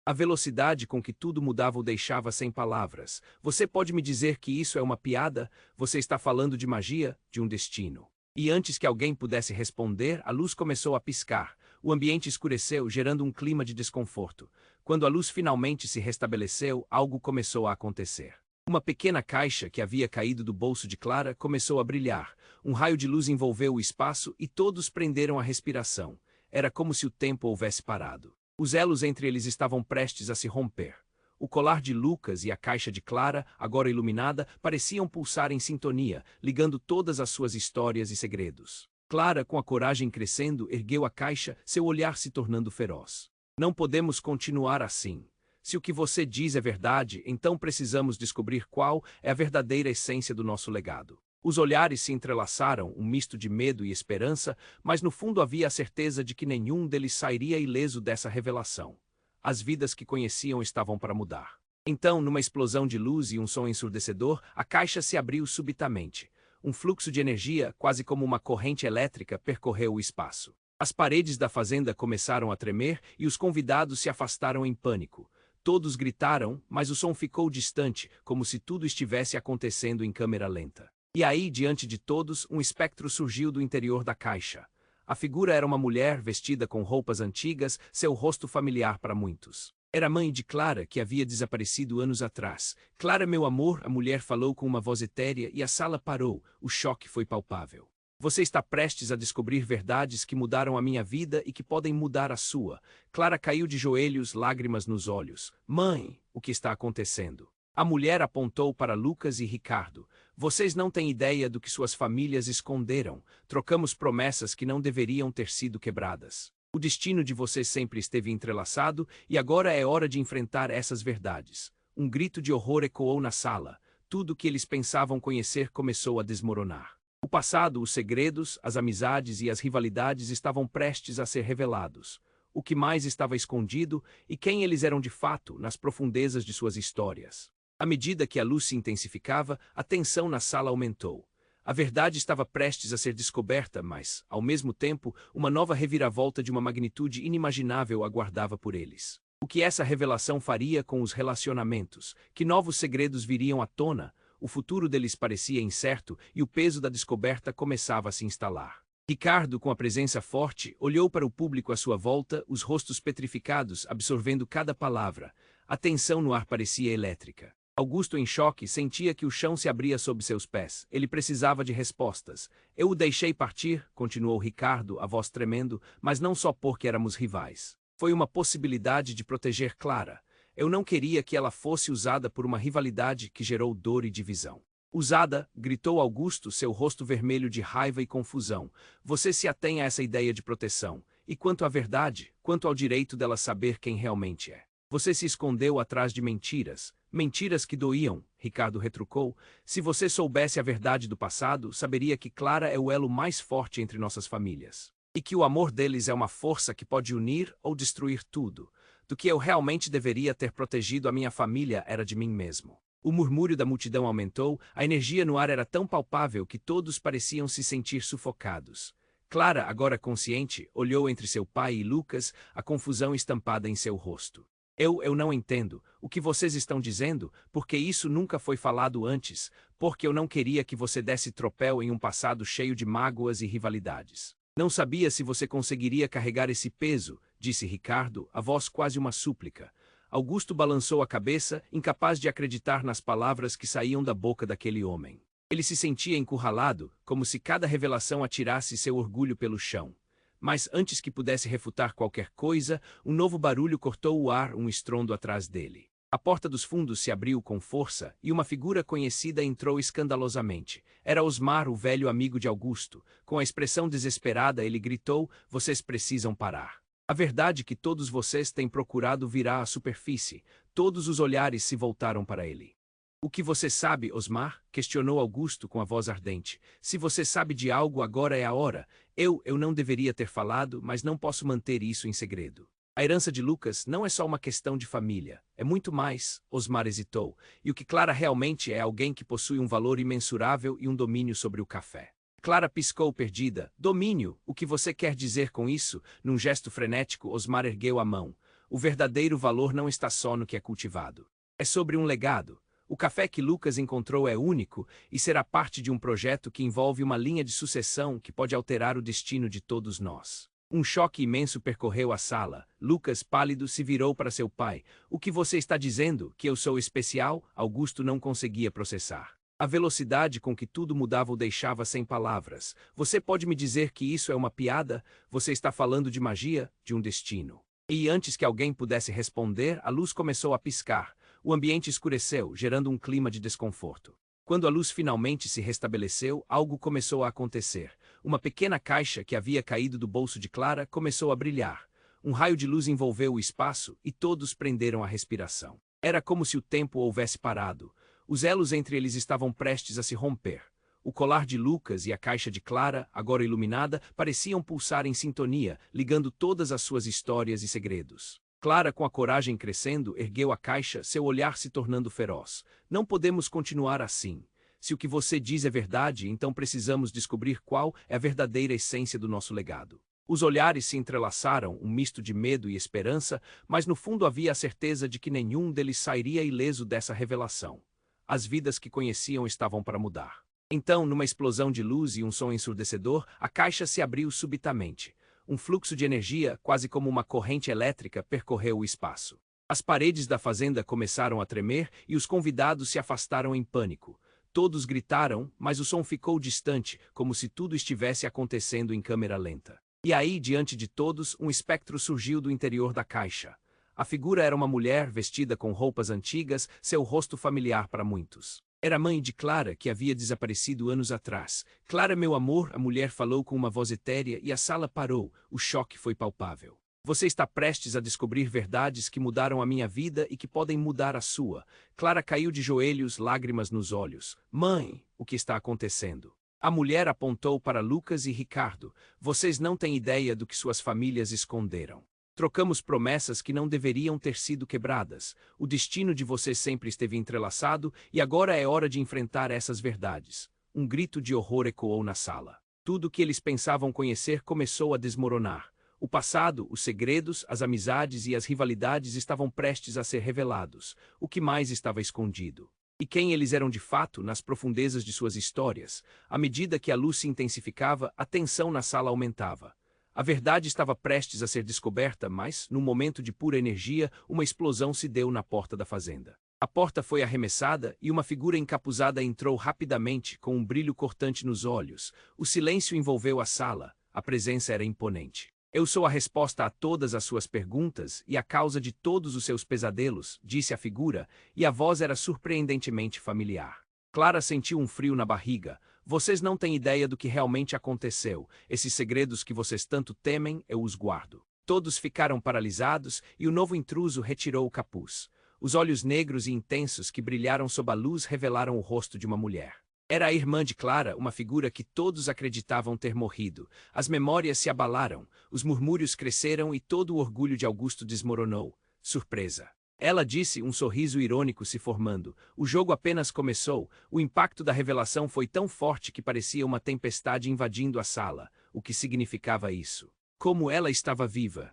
A velocidade com que tudo mudava o deixava sem palavras. Você pode me dizer que isso é uma piada? Você está falando de magia, de um destino. E antes que alguém pudesse responder, a luz começou a piscar. O ambiente escureceu, gerando um clima de desconforto. Quando a luz finalmente se restabeleceu, algo começou a acontecer. Uma pequena caixa que havia caído do bolso de Clara começou a brilhar. Um raio de luz envolveu o espaço e todos prenderam a respiração. Era como se o tempo houvesse parado. Os elos entre eles estavam prestes a se romper. O colar de Lucas e a caixa de Clara, agora iluminada, pareciam pulsar em sintonia, ligando todas as suas histórias e segredos. Clara, com a coragem crescendo, ergueu a caixa, seu olhar se tornando feroz. Não podemos continuar assim. Se o que você diz é verdade, então precisamos descobrir qual é a verdadeira essência do nosso legado. Os olhares se entrelaçaram, um misto de medo e esperança, mas no fundo havia a certeza de que nenhum deles sairia ileso dessa revelação. As vidas que conheciam estavam para mudar. Então, numa explosão de luz e um som ensurdecedor, a caixa se abriu subitamente. Um fluxo de energia, quase como uma corrente elétrica, percorreu o espaço. As paredes da fazenda começaram a tremer e os convidados se afastaram em pânico. Todos gritaram, mas o som ficou distante, como se tudo estivesse acontecendo em câmera lenta. E aí, diante de todos, um espectro surgiu do interior da caixa. A figura era uma mulher vestida com roupas antigas, seu rosto familiar para muitos. Era a mãe de Clara, que havia desaparecido anos atrás. Clara, meu amor, a mulher falou com uma voz etérea e a sala parou. O choque foi palpável. Você está prestes a descobrir verdades que mudaram a minha vida e que podem mudar a sua. Clara caiu de joelhos, lágrimas nos olhos. Mãe, o que está acontecendo? A mulher apontou para Lucas e Ricardo. Vocês não têm ideia do que suas famílias esconderam. Trocamos promessas que não deveriam ter sido quebradas. O destino de você sempre esteve entrelaçado e agora é hora de enfrentar essas verdades. Um grito de horror ecoou na sala. Tudo que eles pensavam conhecer começou a desmoronar. O passado, os segredos, as amizades e as rivalidades estavam prestes a ser revelados. O que mais estava escondido e quem eles eram de fato nas profundezas de suas histórias. À medida que a luz se intensificava, a tensão na sala aumentou. A verdade estava prestes a ser descoberta, mas, ao mesmo tempo, uma nova reviravolta de uma magnitude inimaginável aguardava por eles. O que essa revelação faria com os relacionamentos? Que novos segredos viriam à tona? O futuro deles parecia incerto e o peso da descoberta começava a se instalar. Ricardo, com a presença forte, olhou para o público à sua volta, os rostos petrificados, absorvendo cada palavra. A tensão no ar parecia elétrica. Augusto, em choque, sentia que o chão se abria sob seus pés. Ele precisava de respostas. Eu o deixei partir, continuou Ricardo, a voz tremendo, mas não só porque éramos rivais. Foi uma possibilidade de proteger Clara. Eu não queria que ela fosse usada por uma rivalidade que gerou dor e divisão. Usada, gritou Augusto, seu rosto vermelho de raiva e confusão. Você se atém a essa ideia de proteção. E quanto à verdade, quanto ao direito dela saber quem realmente é? Você se escondeu atrás de mentiras. Mentiras que doíam, Ricardo retrucou. Se você soubesse a verdade do passado, saberia que Clara é o elo mais forte entre nossas famílias. E que o amor deles é uma força que pode unir ou destruir tudo. Do que eu realmente deveria ter protegido a minha família era de mim mesmo. O murmúrio da multidão aumentou, a energia no ar era tão palpável que todos pareciam se sentir sufocados. Clara, agora consciente, olhou entre seu pai e Lucas, a confusão estampada em seu rosto. Eu não entendo o que vocês estão dizendo, porque isso nunca foi falado antes, porque eu não queria que você desse tropel em um passado cheio de mágoas e rivalidades. Não sabia se você conseguiria carregar esse peso, disse Ricardo, a voz quase uma súplica. Augusto balançou a cabeça, incapaz de acreditar nas palavras que saíam da boca daquele homem. Ele se sentia encurralado, como se cada revelação atirasse seu orgulho pelo chão. Mas antes que pudesse refutar qualquer coisa, um novo barulho cortou o ar, um estrondo atrás dele. A porta dos fundos se abriu com força e uma figura conhecida entrou escandalosamente. Era Osmar, o velho amigo de Augusto. Com a expressão desesperada, ele gritou: "Vocês precisam parar. A verdade que todos vocês têm procurado virá à superfície." Todos os olhares se voltaram para ele. "O que você sabe, Osmar?" questionou Augusto com a voz ardente. "Se você sabe de algo, agora é a hora. Eu não deveria ter falado, mas não posso manter isso em segredo. A herança de Lucas não é só uma questão de família. É muito mais." Osmar hesitou. "E o que Clara realmente é alguém que possui um valor imensurável e um domínio sobre o café." Clara piscou perdida. "Domínio? O que você quer dizer com isso?" Num gesto frenético, Osmar ergueu a mão. "O verdadeiro valor não está só no que é cultivado. É sobre um legado. O café que Lucas encontrou é único e será parte de um projeto que envolve uma linha de sucessão que pode alterar o destino de todos nós." Um choque imenso percorreu a sala. Lucas, pálido, se virou para seu pai. "O que você está dizendo? Que eu sou especial?" Augusto não conseguia processar. A velocidade com que tudo mudava o deixava sem palavras. "Você pode me dizer que isso é uma piada? Você está falando de magia, de um destino." E antes que alguém pudesse responder, a luz começou a piscar. O ambiente escureceu, gerando um clima de desconforto. Quando a luz finalmente se restabeleceu, algo começou a acontecer. Uma pequena caixa que havia caído do bolso de Clara começou a brilhar. Um raio de luz envolveu o espaço e todos prenderam a respiração. Era como se o tempo houvesse parado. Os elos entre eles estavam prestes a se romper. O colar de Lucas e a caixa de Clara, agora iluminada, pareciam pulsar em sintonia, ligando todas as suas histórias e segredos. Clara, com a coragem crescendo, ergueu a caixa, seu olhar se tornando feroz. "Não podemos continuar assim. Se o que você diz é verdade, então precisamos descobrir qual é a verdadeira essência do nosso legado." Os olhares se entrelaçaram, um misto de medo e esperança, mas no fundo havia a certeza de que nenhum deles sairia ileso dessa revelação. As vidas que conheciam estavam para mudar. Então, numa explosão de luz e um som ensurdecedor, a caixa se abriu subitamente. Um fluxo de energia, quase como uma corrente elétrica, percorreu o espaço. As paredes da fazenda começaram a tremer e os convidados se afastaram em pânico. Todos gritaram, mas o som ficou distante, como se tudo estivesse acontecendo em câmera lenta. E aí, diante de todos, um espectro surgiu do interior da caixa. A figura era uma mulher vestida com roupas antigas, seu rosto familiar para muitos. Era a mãe de Clara, que havia desaparecido anos atrás. Clara, meu amor, a mulher falou com uma voz etérea e a sala parou. O choque foi palpável. Você está prestes a descobrir verdades que mudaram a minha vida e que podem mudar a sua. Clara caiu de joelhos, lágrimas nos olhos. Mãe, o que está acontecendo? A mulher apontou para Lucas e Ricardo. Vocês não têm ideia do que suas famílias esconderam. Trocamos promessas que não deveriam ter sido quebradas. O destino de vocês sempre esteve entrelaçado e agora é hora de enfrentar essas verdades. Um grito de horror ecoou na sala. Tudo o que eles pensavam conhecer começou a desmoronar. O passado, os segredos, as amizades e as rivalidades estavam prestes a ser revelados. O que mais estava escondido? E quem eles eram de fato nas profundezas de suas histórias? À medida que a luz se intensificava, a tensão na sala aumentava. A verdade estava prestes a ser descoberta, mas, num momento de pura energia, uma explosão se deu na porta da fazenda. A porta foi arremessada e uma figura encapuzada entrou rapidamente, com um brilho cortante nos olhos. O silêncio envolveu a sala. A presença era imponente. Eu sou a resposta a todas as suas perguntas e a causa de todos os seus pesadelos, disse a figura, e a voz era surpreendentemente familiar. Clara sentiu um frio na barriga. Vocês não têm ideia do que realmente aconteceu. Esses segredos que vocês tanto temem, eu os guardo. Todos ficaram paralisados e o novo intruso retirou o capuz. Os olhos negros e intensos que brilharam sob a luz revelaram o rosto de uma mulher. Era a irmã de Clara, uma figura que todos acreditavam ter morrido. As memórias se abalaram, os murmúrios cresceram e todo o orgulho de Augusto desmoronou. Surpresa. Ela disse, um sorriso irônico se formando. O jogo apenas começou. O impacto da revelação foi tão forte que parecia uma tempestade invadindo a sala. O que significava isso? Como ela estava viva?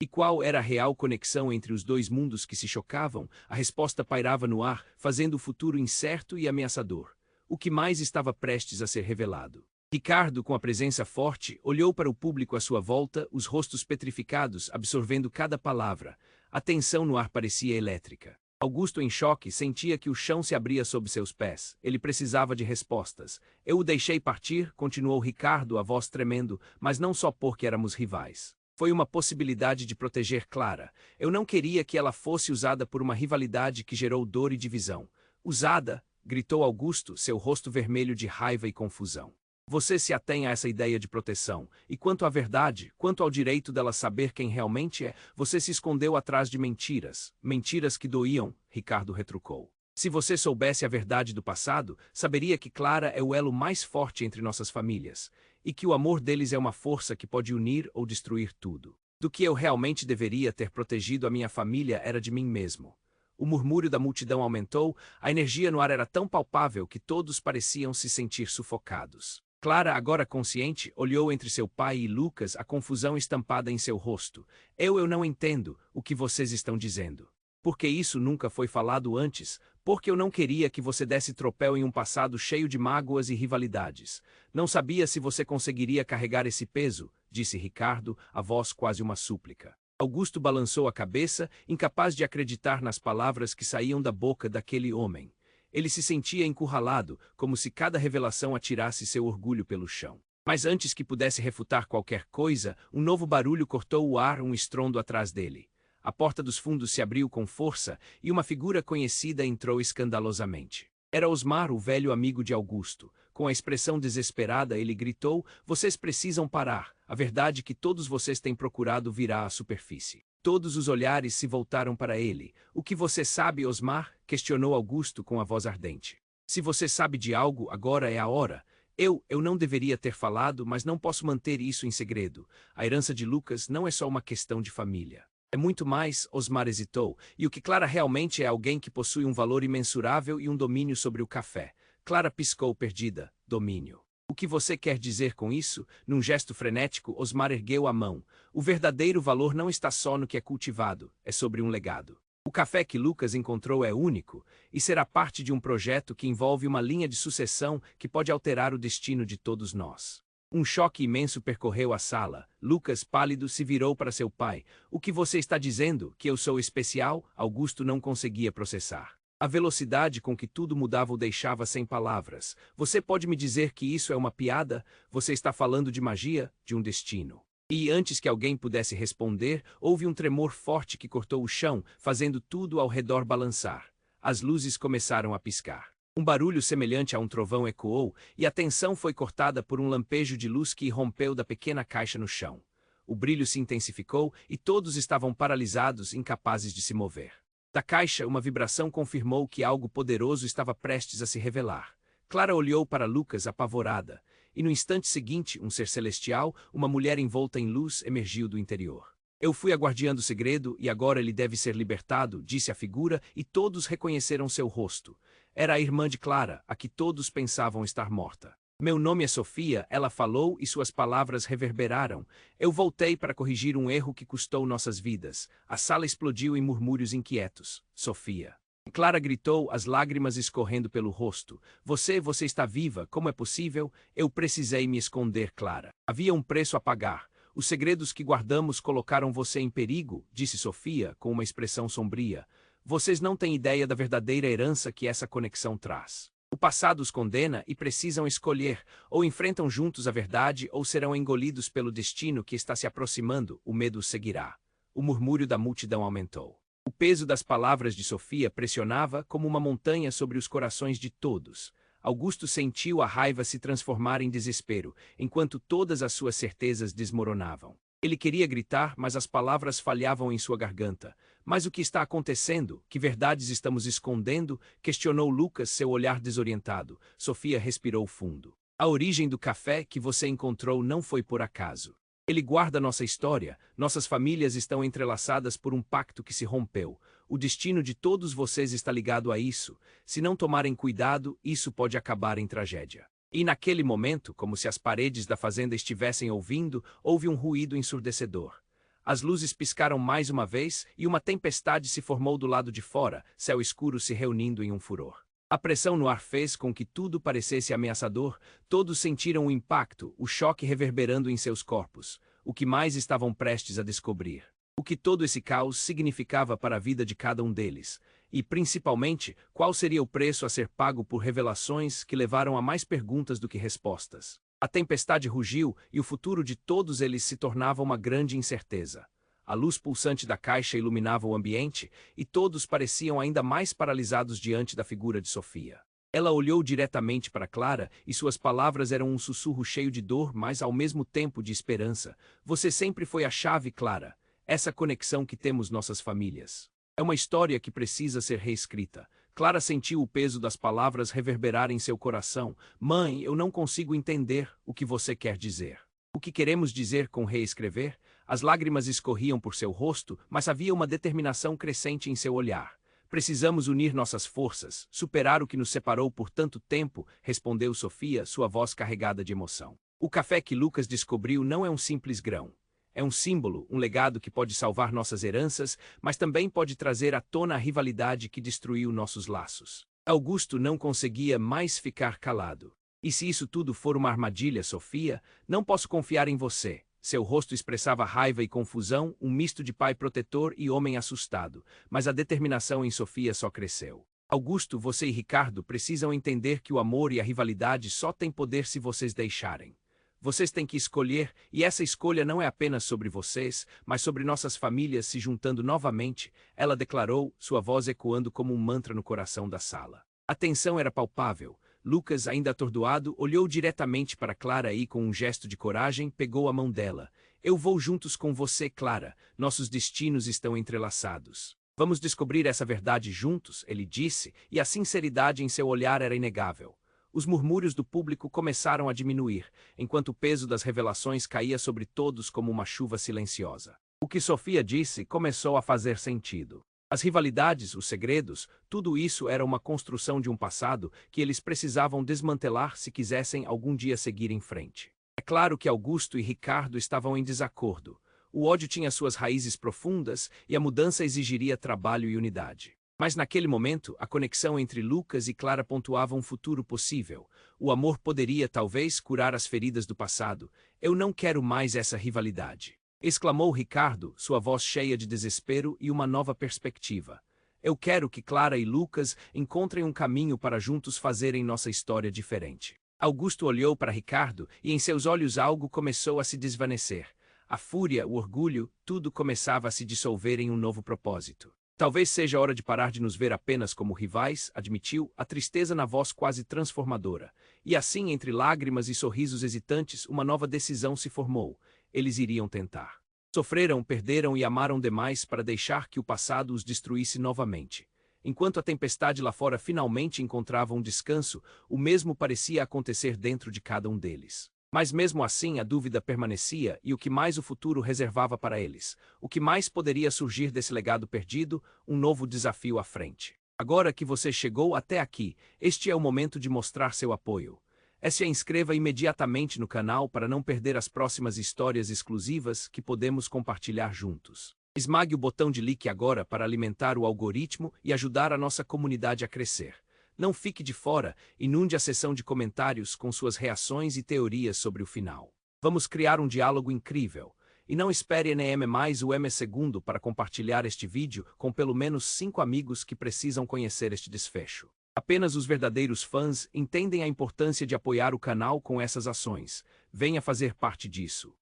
E qual era a real conexão entre os dois mundos que se chocavam? A resposta pairava no ar, fazendo o futuro incerto e ameaçador. O que mais estava prestes a ser revelado? Ricardo, com a presença forte, olhou para o público à sua volta, os rostos petrificados, absorvendo cada palavra. A tensão no ar parecia elétrica. Augusto, em choque, sentia que o chão se abria sob seus pés. Ele precisava de respostas. Eu o deixei partir, continuou Ricardo, a voz tremendo, mas não só porque éramos rivais. Foi uma possibilidade de proteger Clara. Eu não queria que ela fosse usada por uma rivalidade que gerou dor e divisão. Usada, gritou Augusto, seu rosto vermelho de raiva e confusão. Você se atém a essa ideia de proteção, e quanto à verdade, quanto ao direito dela saber quem realmente é, você se escondeu atrás de mentiras. Mentiras que doíam, Ricardo retrucou. Se você soubesse a verdade do passado, saberia que Clara é o elo mais forte entre nossas famílias, e que o amor deles é uma força que pode unir ou destruir tudo. Do que eu realmente deveria ter protegido a minha família era de mim mesmo. O murmúrio da multidão aumentou, a energia no ar era tão palpável que todos pareciam se sentir sufocados. Clara, agora consciente, olhou entre seu pai e Lucas, a confusão estampada em seu rosto. Eu não entendo o que vocês estão dizendo. Porque isso nunca foi falado antes, porque eu não queria que você desse tropel em um passado cheio de mágoas e rivalidades. Não sabia se você conseguiria carregar esse peso, disse Ricardo, a voz quase uma súplica. Augusto balançou a cabeça, incapaz de acreditar nas palavras que saíam da boca daquele homem. Ele se sentia encurralado, como se cada revelação atirasse seu orgulho pelo chão. Mas antes que pudesse refutar qualquer coisa, um novo barulho cortou o ar, um estrondo atrás dele. A porta dos fundos se abriu com força e uma figura conhecida entrou escandalosamente. Era Osmar, o velho amigo de Augusto. Com a expressão desesperada, ele gritou: "Vocês precisam parar. A verdade que todos vocês têm procurado virá à superfície." Todos os olhares se voltaram para ele. "O que você sabe, Osmar?" questionou Augusto com a voz ardente. "Se você sabe de algo, agora é a hora." Eu não deveria ter falado, mas não posso manter isso em segredo. A herança de Lucas não é só uma questão de família. É muito mais, Osmar hesitou, e o que Clara realmente é alguém que possui um valor imensurável e um domínio sobre o café. Clara piscou perdida. Domínio. O que você quer dizer com isso? Num gesto frenético, Osmar ergueu a mão. O verdadeiro valor não está só no que é cultivado, é sobre um legado. O café que Lucas encontrou é único, e será parte de um projeto que envolve uma linha de sucessão que pode alterar o destino de todos nós. Um choque imenso percorreu a sala. Lucas, pálido, se virou para seu pai. "O que você está dizendo? Que eu sou especial?" Augusto não conseguia processar. A velocidade com que tudo mudava o deixava sem palavras. "Você pode me dizer que isso é uma piada? Você está falando de magia, de um destino." E antes que alguém pudesse responder, houve um tremor forte que cortou o chão, fazendo tudo ao redor balançar. As luzes começaram a piscar. Um barulho semelhante a um trovão ecoou, e a tensão foi cortada por um lampejo de luz que irrompeu da pequena caixa no chão. O brilho se intensificou e todos estavam paralisados, incapazes de se mover. Da caixa, uma vibração confirmou que algo poderoso estava prestes a se revelar. Clara olhou para Lucas apavorada, e no instante seguinte, um ser celestial, uma mulher envolta em luz, emergiu do interior. Eu fui a guardiã do segredo e agora ele deve ser libertado, disse a figura, e todos reconheceram seu rosto. Era a irmã de Clara, a que todos pensavam estar morta. Meu nome é Sofia, ela falou e suas palavras reverberaram. Eu voltei para corrigir um erro que custou nossas vidas. A sala explodiu em murmúrios inquietos. Sofia. Clara gritou, as lágrimas escorrendo pelo rosto. Você está viva, como é possível? Eu precisei me esconder, Clara. Havia um preço a pagar. Os segredos que guardamos colocaram você em perigo, disse Sofia, com uma expressão sombria. Vocês não têm ideia da verdadeira herança que essa conexão traz. O passado os condena e precisam escolher, ou enfrentam juntos a verdade ou serão engolidos pelo destino que está se aproximando, o medo os seguirá. O murmúrio da multidão aumentou. O peso das palavras de Sofia pressionava como uma montanha sobre os corações de todos. Augusto sentiu a raiva se transformar em desespero, enquanto todas as suas certezas desmoronavam. Ele queria gritar, mas as palavras falhavam em sua garganta. Mas o que está acontecendo? Que verdades estamos escondendo? Questionou Lucas, seu olhar desorientado. Sofia respirou fundo. A origem do café que você encontrou não foi por acaso. Ele guarda nossa história, nossas famílias estão entrelaçadas por um pacto que se rompeu. O destino de todos vocês está ligado a isso. Se não tomarem cuidado, isso pode acabar em tragédia. E naquele momento, como se as paredes da fazenda estivessem ouvindo, houve um ruído ensurdecedor. As luzes piscaram mais uma vez e uma tempestade se formou do lado de fora, céu escuro se reunindo em um furor. A pressão no ar fez com que tudo parecesse ameaçador, todos sentiram o impacto, o choque reverberando em seus corpos, o que mais estavam prestes a descobrir. O que todo esse caos significava para a vida de cada um deles, e, principalmente, qual seria o preço a ser pago por revelações que levaram a mais perguntas do que respostas. A tempestade rugiu e o futuro de todos eles se tornava uma grande incerteza. A luz pulsante da caixa iluminava o ambiente e todos pareciam ainda mais paralisados diante da figura de Sofia. Ela olhou diretamente para Clara e suas palavras eram um sussurro cheio de dor, mas ao mesmo tempo de esperança. Você sempre foi a chave, Clara. Essa conexão que temos nossas famílias. É uma história que precisa ser reescrita. Clara sentiu o peso das palavras reverberar em seu coração. Mãe, eu não consigo entender o que você quer dizer. O que queremos dizer com reescrever? As lágrimas escorriam por seu rosto, mas havia uma determinação crescente em seu olhar. Precisamos unir nossas forças, superar o que nos separou por tanto tempo, respondeu Sofia, sua voz carregada de emoção. O café que Lucas descobriu não é um simples grão. É um símbolo, um legado que pode salvar nossas heranças, mas também pode trazer à tona a rivalidade que destruiu nossos laços. Augusto não conseguia mais ficar calado. E se isso tudo for uma armadilha, Sofia, não posso confiar em você. Seu rosto expressava raiva e confusão, um misto de pai protetor e homem assustado, mas a determinação em Sofia só cresceu. Augusto, você e Ricardo precisam entender que o amor e a rivalidade só têm poder se vocês deixarem. Vocês têm que escolher, e essa escolha não é apenas sobre vocês, mas sobre nossas famílias se juntando novamente, ela declarou, sua voz ecoando como um mantra no coração da sala. A tensão era palpável. Lucas, ainda atordoado, olhou diretamente para Clara e, com um gesto de coragem, pegou a mão dela. Eu vou juntos com você, Clara. Nossos destinos estão entrelaçados. Vamos descobrir essa verdade juntos, ele disse, e a sinceridade em seu olhar era inegável. Os murmúrios do público começaram a diminuir, enquanto o peso das revelações caía sobre todos como uma chuva silenciosa. O que Sofia disse começou a fazer sentido. As rivalidades, os segredos, tudo isso era uma construção de um passado que eles precisavam desmantelar se quisessem algum dia seguir em frente. É claro que Augusto e Ricardo estavam em desacordo. O ódio tinha suas raízes profundas e a mudança exigiria trabalho e unidade. Mas naquele momento, a conexão entre Lucas e Clara pontuava um futuro possível. O amor poderia, talvez, curar as feridas do passado. Eu não quero mais essa rivalidade, exclamou Ricardo, sua voz cheia de desespero e uma nova perspectiva. Eu quero que Clara e Lucas encontrem um caminho para juntos fazerem nossa história diferente. Augusto olhou para Ricardo e em seus olhos algo começou a se desvanecer. A fúria, o orgulho, tudo começava a se dissolver em um novo propósito. Talvez seja hora de parar de nos ver apenas como rivais, admitiu, a tristeza na voz quase transformadora. E assim, entre lágrimas e sorrisos hesitantes, uma nova decisão se formou. Eles iriam tentar. Sofreram, perderam e amaram demais para deixar que o passado os destruísse novamente. Enquanto a tempestade lá fora finalmente encontrava um descanso, o mesmo parecia acontecer dentro de cada um deles. Mas mesmo assim a dúvida permanecia e o que mais o futuro reservava para eles. O que mais poderia surgir desse legado perdido, um novo desafio à frente. Agora que você chegou até aqui, este é o momento de mostrar seu apoio. Se inscreva imediatamente no canal para não perder as próximas histórias exclusivas que podemos compartilhar juntos. Esmague o botão de like agora para alimentar o algoritmo e ajudar a nossa comunidade a crescer. Não fique de fora, inunde a seção de comentários com suas reações e teorias sobre o final. Vamos criar um diálogo incrível. E não espere NM mais o M segundo para compartilhar este vídeo com pelo menos 5 amigos que precisam conhecer este desfecho. Apenas os verdadeiros fãs entendem a importância de apoiar o canal com essas ações. Venha fazer parte disso.